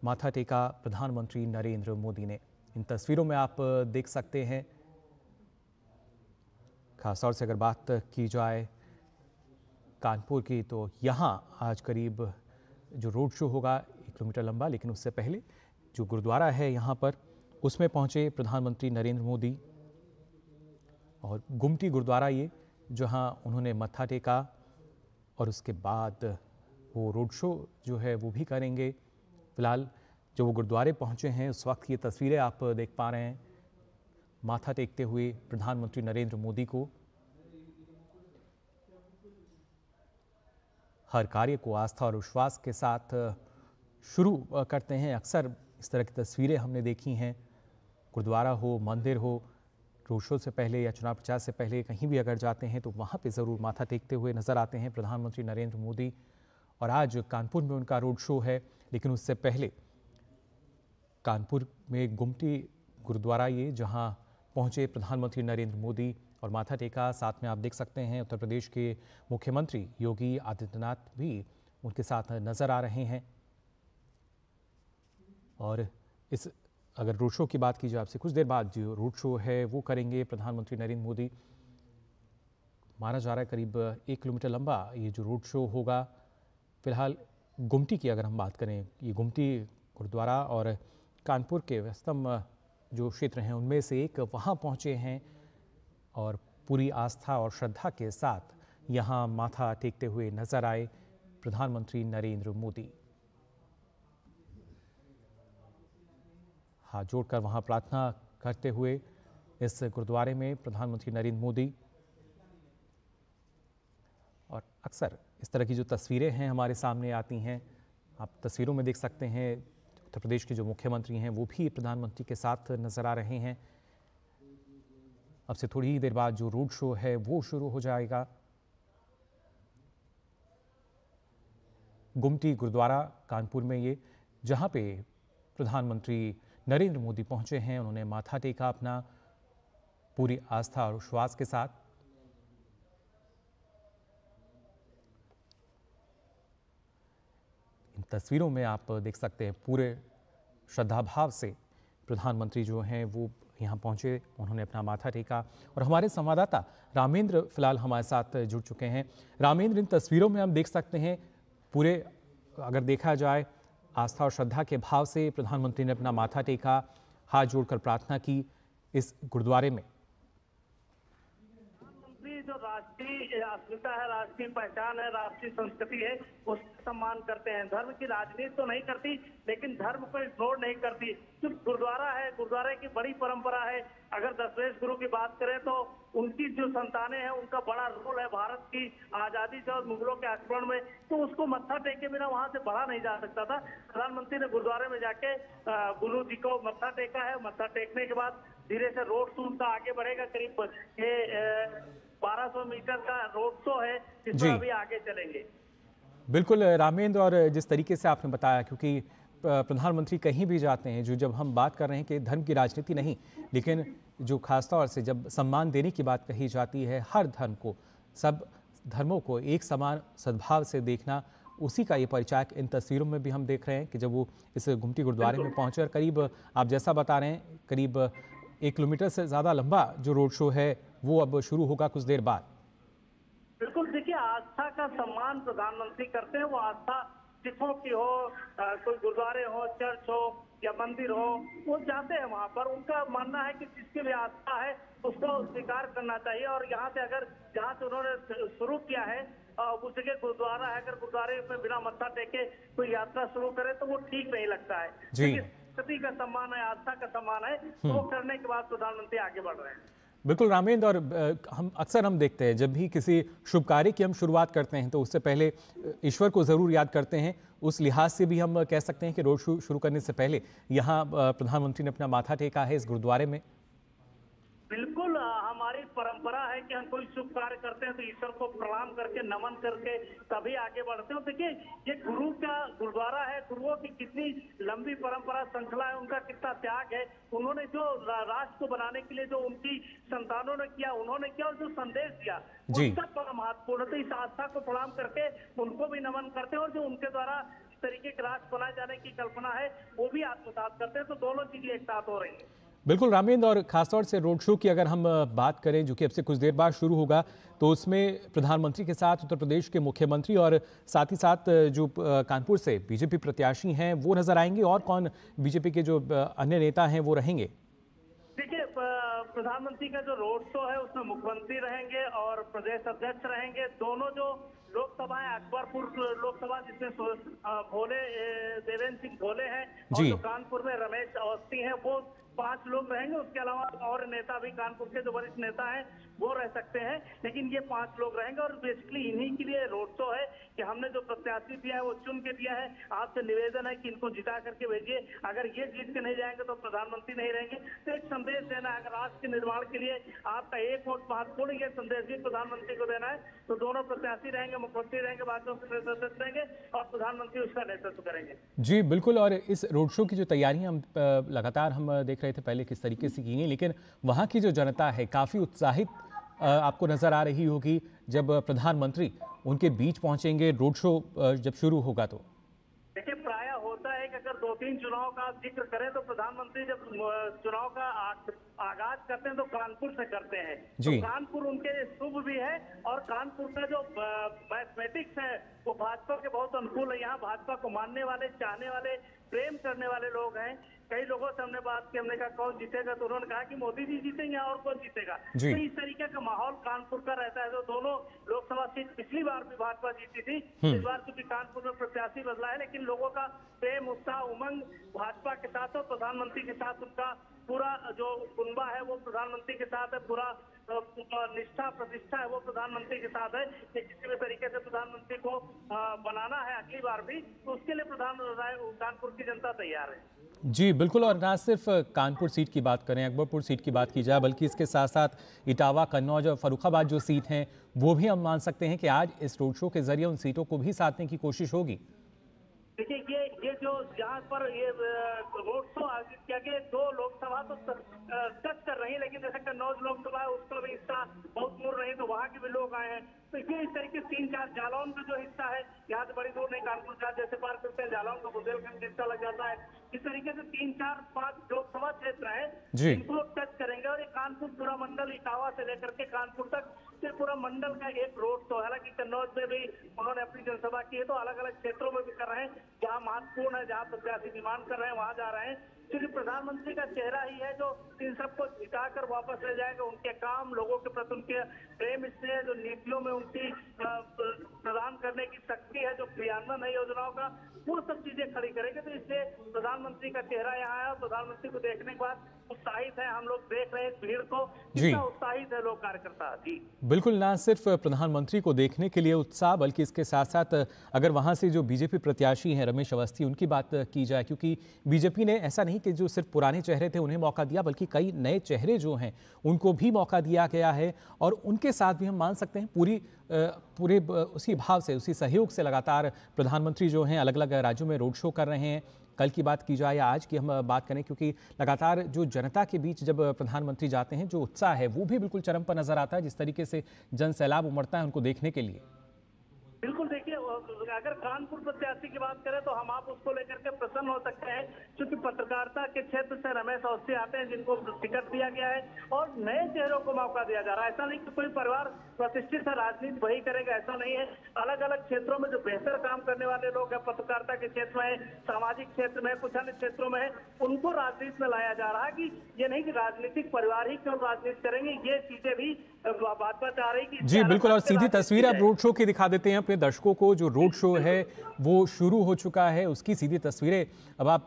माथा टेका प्रधानमंत्री नरेंद्र मोदी ने। इन तस्वीरों में आप देख सकते हैं, खासतौर से अगर बात की जाए कानपुर की, तो यहाँ आज करीब जो रोड शो होगा 1 किलोमीटर लंबा, लेकिन उससे पहले जो गुरुद्वारा है यहाँ पर, उसमें पहुँचे प्रधानमंत्री नरेंद्र मोदी। और गुमटी गुरुद्वारा ये, जहाँ उन्होंने मत्था टेका और उसके बाद वो रोड शो जो है वो भी करेंगे। फिलहाल जो वो गुरुद्वारे पहुँचे हैं उस वक्त ये तस्वीरें आप देख पा रहे हैं, माथा टेकते हुए प्रधानमंत्री नरेंद्र मोदी को। हर कार्य को आस्था और विश्वास के साथ शुरू करते हैं। अक्सर इस तरह की तस्वीरें हमने देखी हैं, गुरुद्वारा हो, मंदिर हो, रोड शो से पहले या चुनाव प्रचार से पहले कहीं भी अगर जाते हैं तो वहाँ पे ज़रूर माथा टेकते हुए नज़र आते हैं प्रधानमंत्री नरेंद्र मोदी। और आज कानपुर में उनका रोड शो है, लेकिन उससे पहले कानपुर में गुमटी गुरुद्वारा ये, जहाँ पहुँचे प्रधानमंत्री नरेंद्र मोदी और माथा टेका। साथ में आप देख सकते हैं उत्तर प्रदेश के मुख्यमंत्री योगी आदित्यनाथ भी उनके साथ नज़र आ रहे हैं। और इस अगर रोड शो की बात की जाए, आपसे कुछ देर बाद जो रोड शो है वो करेंगे प्रधानमंत्री नरेंद्र मोदी। माना जा रहा है करीब 1 किलोमीटर लंबा ये जो रोड शो होगा। फिलहाल गुमटी की अगर हम बात करें, ये गुमटी गुरुद्वारा और कानपुर के व्यस्तम जो क्षेत्र हैं उनमें से एक, वहाँ पहुँचे हैं और पूरी आस्था और श्रद्धा के साथ यहाँ माथा टेकते हुए नजर आए प्रधानमंत्री नरेंद्र मोदी। हाथ जोड़कर वहाँ प्रार्थना करते हुए इस गुरुद्वारे में प्रधानमंत्री नरेंद्र मोदी। और अक्सर इस तरह की जो तस्वीरें हैं हमारे सामने आती हैं, आप तस्वीरों में देख सकते हैं उत्तर प्रदेश के जो मुख्यमंत्री हैं वो भी प्रधानमंत्री के साथ नजर आ रहे हैं। अब से थोड़ी ही देर बाद जो रोड शो है वो शुरू हो जाएगा। गुमटी गुरुद्वारा कानपुर में ये, जहां पे प्रधानमंत्री नरेंद्र मोदी पहुंचे हैं, उन्होंने माथा टेका अपना पूरी आस्था और विश्वास के साथ। इन तस्वीरों में आप देख सकते हैं पूरे श्रद्धा भाव से प्रधानमंत्री जो हैं वो यहाँ पहुँचे, उन्होंने अपना माथा टेका। और हमारे संवाददाता रामेंद्र फिलहाल हमारे साथ जुड़ चुके हैं। रामेंद्र, इन तस्वीरों में हम देख सकते हैं पूरे, अगर देखा जाए, आस्था और श्रद्धा के भाव से प्रधानमंत्री ने अपना माथा टेका, हाथ जोड़कर प्रार्थना की इस गुरुद्वारे में। जो राष्ट्रीय अस्मिता है, राष्ट्रीय पहचान है, राष्ट्रीय संस्कृति है, उसका सम्मान करते हैं। धर्म की राजनीति तो नहीं करती, लेकिन धर्म को इग्नोर नहीं करती। जो गुरुद्वारा है, गुरुद्वारे की बड़ी परंपरा है। अगर दशमेश गुरु की बात करें तो उनकी जो संतानें हैं, उनका बड़ा रोल है भारत की आजादी से और मुगलों के आक्रमण में, तो उसको मत्था टेके बिना वहां से बढ़ा नहीं जा सकता था। प्रधानमंत्री ने गुरुद्वारे में जाके गुरु जी को मत्था टेका है। मत्था टेकने के बाद धीरे से रोड शो उनका आगे बढ़ेगा। करीब 1200 मीटर का रोड शो है, जिसमें अभी आगे चलेंगे। बिल्कुल रामेंद्र, और जिस तरीके से आपने बताया, क्योंकि प्रधानमंत्री कहीं भी जाते हैं, जो जब हम बात कर रहे हैं कि धर्म की राजनीति नहीं, लेकिन जो खासतौर से जब सम्मान देने की बात कही जाती है, हर धर्म को, सब धर्मों को एक समान सद्भाव से देखना, उसी का ये परिचायक इन तस्वीरों में भी हम देख रहे हैं कि जब वो इस गुमटी गुरुद्वारे में पहुंचे और करीब, आप जैसा बता रहे हैं, करीब 1 किलोमीटर से ज़्यादा लंबा जो रोड शो है वो अब शुरू होगा कुछ देर बाद। बिल्कुल, देखिए, आस्था का सम्मान प्रधानमंत्री करते हैं। वो आस्था सिखों की हो, कोई गुरुद्वारे हो, चर्च हो या मंदिर हो, वो जाते हैं वहां पर। उनका मानना है कि जिसकी भी आस्था है उसको स्वीकार करना चाहिए। और यहाँ से अगर जहाँ से उन्होंने शुरू किया है उस जगह गुरुद्वारा है, अगर गुरुद्वारे में बिना मत्था टेके कोई यात्रा शुरू करे तो वो ठीक नहीं लगता है। संस्कृति का सम्मान है, आस्था का सम्मान है, तो वो करने के बाद प्रधानमंत्री आगे बढ़ रहे हैं। बिल्कुल रामेंद्र, और हम देखते हैं जब भी किसी शुभ कार्य की हम शुरुआत करते हैं तो उससे पहले ईश्वर को ज़रूर याद करते हैं। उस लिहाज से भी हम कह सकते हैं कि रोड शो शुरू करने से पहले यहाँ प्रधानमंत्री ने अपना माथा टेका है इस गुरुद्वारे में। बिल्कुल, हमारी परंपरा है कि हम कोई शुभ कार्य करते हैं तो ईश्वर को प्रणाम करके, नमन करके तभी आगे बढ़ते हैं। देखिए, ये गुरु का गुरुद्वारा है, गुरुओं की कितनी लंबी परंपरा श्रृंखला है, उनका कितना त्याग है। उन्होंने जो राष्ट्र को बनाने के लिए जो उनकी संतानों ने किया, उन्होंने किया, और जो संदेश दिया उसका बड़ा महत्वपूर्ण है। तो इस आस्था को प्रणाम करके उनको भी नमन करते हैं, और जो उनके द्वारा तरीके के राष्ट्र बनाए जाने की कल्पना है वो भी आत्मसात करते हैं। तो दोनों चीजें एक साथ हो रही है। बिल्कुल रामेंद्र, और खासतौर से रोड शो की अगर हम बात करें जो कि अब से कुछ देर बाद शुरू होगा, तो उसमें प्रधानमंत्री के साथ उत्तर प्रदेश के मुख्यमंत्री और साथ ही साथ जो कानपुर से बीजेपी प्रत्याशी हैं वो नजर आएंगे, और कौन बीजेपी के जो अन्य नेता हैं वो रहेंगे? देखिए, प्रधानमंत्री का जो रोड शो है उसमें मुख्यमंत्री रहेंगे और प्रदेश अध्यक्ष रहेंगे। दोनों जो लोकसभा है, अकबरपुर लोकसभा जिसमें भोले देवेंद्र सिंह भोले हैं, और जी। जो कानपुर में रमेश अवस्थी हैं, वो 5 लोग रहेंगे। उसके अलावा और नेता भी कानपुर के जो वरिष्ठ नेता हैं वो रह सकते हैं, लेकिन ये 5 लोग रहेंगे। और बेसिकली इन्हीं के लिए रोड शो है कि हमने जो प्रत्याशी दिया है वो चुन के दिया है। आपसे निवेदन है कि इनको जिता करके भेजिए। अगर ये जीत के नहीं जाएंगे तो प्रधानमंत्री नहीं रहेंगे। तो एक संदेश देना है, अगर राष्ट्र के निर्माण के लिए आपका एक वोट महत्वपूर्ण, ये संदेश भी प्रधानमंत्री को देना है। तो दोनों प्रत्याशी रहेंगे, मुख्यमंत्री रहेंगे, बाद में प्रदेश रहेंगे और प्रधानमंत्री उसका नेतृत्व करेंगे। जी बिल्कुल, और इस रोड शो की जो तैयारियां हम लगातार हम देख रहे थे पहले किस तरीके से की गई, लेकिन वहाँ की जो जनता है काफ़ी उत्साहित आपको नज़र आ रही होगी जब प्रधानमंत्री उनके बीच पहुंचेंगे, रोड शो जब शुरू होगा तो। देखिए, प्राय होता है कि अगर 2-3 चुनाव का जिक्र करें तो प्रधानमंत्री जब चुनाव का आगाज करते हैं तो कानपुर से करते हैं। तो कानपुर उनके शुभ भी है, और कानपुर का जो मैथमेटिक्स है वो भाजपा के बहुत अनुकूल है। यहाँ भाजपा को मानने वाले, चाहने वाले, प्रेम करने वाले लोग हैं। कई लोगों से हमने बात की, हमने कहा कौन जीतेगा, तो उन्होंने कहा कि मोदी जी जीतेंगे, और कौन जीतेगा। तो इस तरीके का माहौल कानपुर का रहता है। तो दोनों लोकसभा सीट पिछली बार भी भाजपा जीती थी, इस बार क्योंकि कानपुर में प्रत्याशी बदला है, लेकिन लोगों का प्रेम, उत्साह, उमंग भाजपा के साथ और प्रधानमंत्री के साथ उनका पूरा जो कुनबा है वो प्रधानमंत्री के साथ है, पूरा निष्ठा प्रतिष्ठा है वो प्रधानमंत्री के साथ है कि किसी भी तरीके से प्रधानमंत्री को बनाना है अगली बार भी, तो उसके लिए कानपुर की जनता तैयार है। जी बिल्कुल, और ना सिर्फ कानपुर सीट की बात करें, अकबरपुर सीट की बात की जाए, बल्कि इसके साथ साथ इटावा, कन्नौज और फर्रुखाबाद जो सीट हैं वो भी हम मान सकते हैं कि आज इस रोड शो के जरिए उन सीटों को भी साधने की कोशिश होगी। देखिए, ये जो जहाँ पर ये रोड शो आयोजित किया गया, 2 लोकसभा तो टच कर रही है, लेकिन जैसे कन्नौज लोकसभा है उसका भी हिस्सा बहुत दूर नहीं, तो वहाँ के भी लोग आए हैं। तो ये इस तरीके 3-4 जालौन का जो हिस्सा है, यहाँ से बड़ी दूर नहीं, कानपुर का जैसे पार करते हैं जालौन का बुंदेलखंड हिस्सा लग जाता है। इस तरीके से 3-4-5 लोकसभा क्षेत्र है जिनको टच करेंगे, और ये कानपुर पूरा मंडल, इटावा से लेकर के कानपुर तक से पूरा मंडल का एक रोड शो। हालांकि कन्नौज में भी उन्होंने अपनी जनसभा की है, तो अलग अलग क्षेत्रों में भी कर रहे हैं जहाँ महत्वपूर्ण है, जहाँ प्रत्याशी डिमांड कर रहे हैं वहां जा रहे हैं, क्योंकि प्रधानमंत्री का चेहरा ही है जो इन सबको जिताकर वापस ले जाएगा। उनके काम, लोगों के प्रति उनके प्रेम, इससे जो नीतियों में उनकी प्रदान करने की शक्ति है, जो क्रियान्वयन है योजनाओं का, वो सब चीजें खड़ी करेंगे। तो इसलिए प्रधानमंत्री का चेहरा यहाँ है, और प्रधानमंत्री को देखने के बाद उत्साहित है। हम लोग देख रहे हैं इस भीड़ को, कितना उत्साहित है लोग, कार्यकर्ता। जी बिल्कुल, ना सिर्फ प्रधानमंत्री को देखने के लिए उत्साह, बल्कि इसके साथ साथ अगर वहां से जो बीजेपी प्रत्याशी हैं रमेश अवस्थी, उनकी बात की जाए, क्योंकि बीजेपी ने ऐसा नहीं कि जो सिर्फ पुराने चेहरे थे उन्हें मौका दिया, बल्कि कई नए चेहरे जो हैं उनको भी मौका दिया गया है, और उनके साथ भी हम मान सकते हैं पूरे उसी भाव से, उसी सहयोग से लगातार प्रधानमंत्री जो हैं अलग अलग राज्यों में रोड शो कर रहे हैं। कल की बात की जाए या आज की हम बात करें, क्योंकि लगातार जो जनता के बीच जब प्रधानमंत्री जाते हैं जो उत्साह है वो भी बिल्कुल चरम पर नजर आता है, जिस तरीके से जन सैलाब उमड़ता है उनको देखने के लिए। बिल्कुल, देखिए, अगर कानपुर प्रत्याशी की बात करें तो हम आप उसको लेकर के प्रसन्न हो सकते हैं, क्योंकि पत्रकारिता के क्षेत्र से रमेश अवस्थी आते हैं जिनको टिकट दिया गया है, और नए चेहरों को मौका दिया जा रहा है। ऐसा नहीं कि कोई परिवार प्रतिष्ठित है, राजनीति वही करेगा, ऐसा नहीं है। अलग अलग क्षेत्रों में जो बेहतर काम करने वाले लोग हैं, पत्रकारिता के क्षेत्र में, सामाजिक क्षेत्र में, कुछ अन्य क्षेत्रों में है, उनको राजनीति में लाया जा रहा है। कि ये नहीं कि राजनीतिक परिवार ही क्यों राजनीति करेंगे, ये चीजें भी भाजपा चाह रही कि। जी बिल्कुल, और सीधी तस्वीर अब रोड शो की दिखा देते हैं अपने दर्शकों को। जो रोड शो है वो शुरू हो चुका है, उसकी सीधी तस्वीरें अब आप